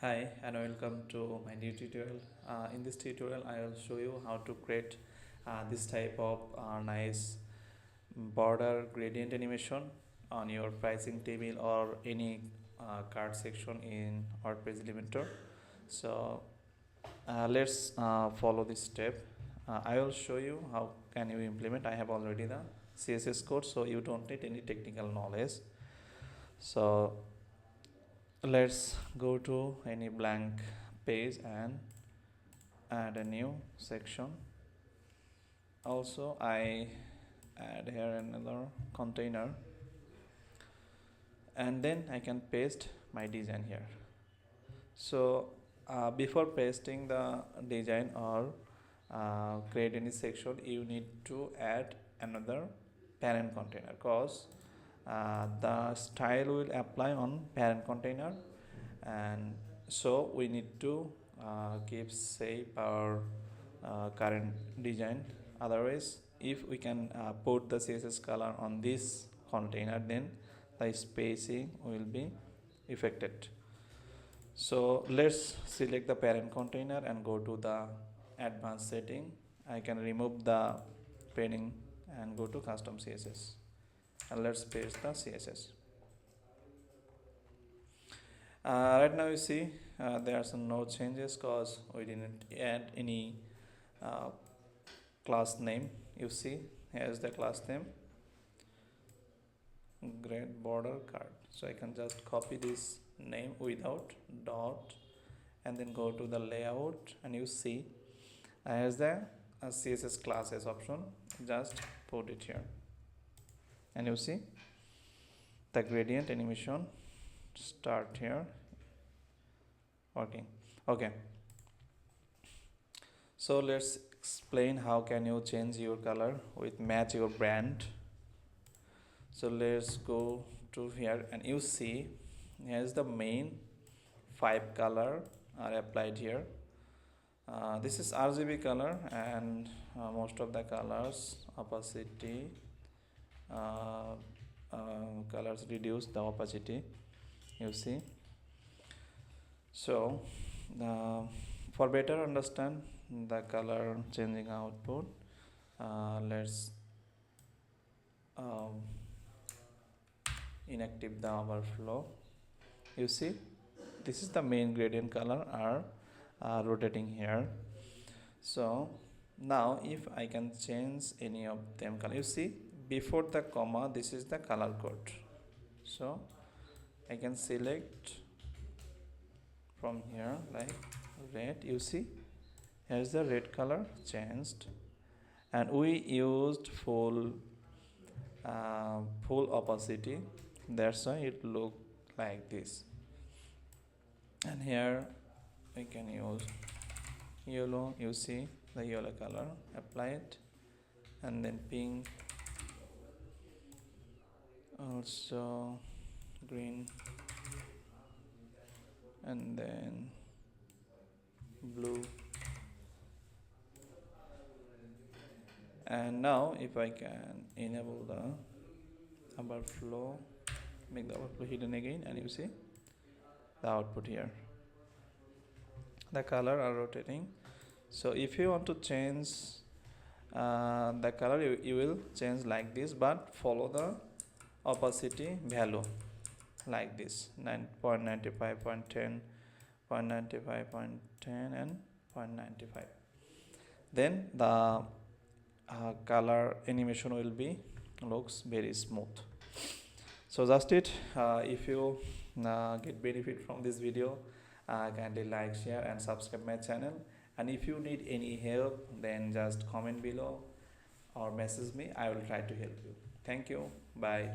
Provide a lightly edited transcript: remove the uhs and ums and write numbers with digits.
Hi and welcome to my new tutorial. In this tutorial I will show you how to create this type of nice border gradient animation on your pricing table or any card section in WordPress Elementor. So let's follow this step. I will show you how can you implement. I have already the CSS code, so you don't need any technical knowledge. So let's go to any blank page and add a new section. Also I add here another container and then I can paste my design here. So before pasting the design or create any section, you need to add another parent container, because the style will apply on parent container, and so we need to keep safe our current design. Otherwise, if we can put the CSS color on this container, then the spacing will be affected. So let's select the parent container and go to the advanced setting. I can remove the padding and go to custom CSS, and let's paste the CSS. Right now you see there are some no changes because we didn't add any uh, class name. You see here's the class name, grade border card. So I can just copy this name without dot and then go to the layout, and you see here's the CSS classes option. Just put it here and you see the gradient animation start here working. Okay, so let's explain how can you change your color with match your brand. So let's go to here and you see here's the main 5 color are applied here. This is RGB color, and most of the colors opacity colors reduce the opacity, you see. So for better understand the color changing output, let's inactive the overflow. You see this is the main gradient color are rotating here. So now if I can change any of them color, you see before the comma this is the color code. So I can select from here like red. You see here's the red color changed, and we used full opacity, that's why it look like this. And here we can use yellow. You see the yellow color applied, and then pink, also green, and then blue. And now if I can enable the overflow, make the overflow hidden again, and you see the output here, the color are rotating. So if you want to change the color, you will change like this, but follow the opacity value like this 9.95, 0.10, 0.95, 0.10 and 0.95. Then the color animation will be looks very smooth. So just it. If you get benefit from this video, kindly like, share and subscribe my channel. And if you need any help, then just comment below or message me. I will try to help you. Thank you. Bye.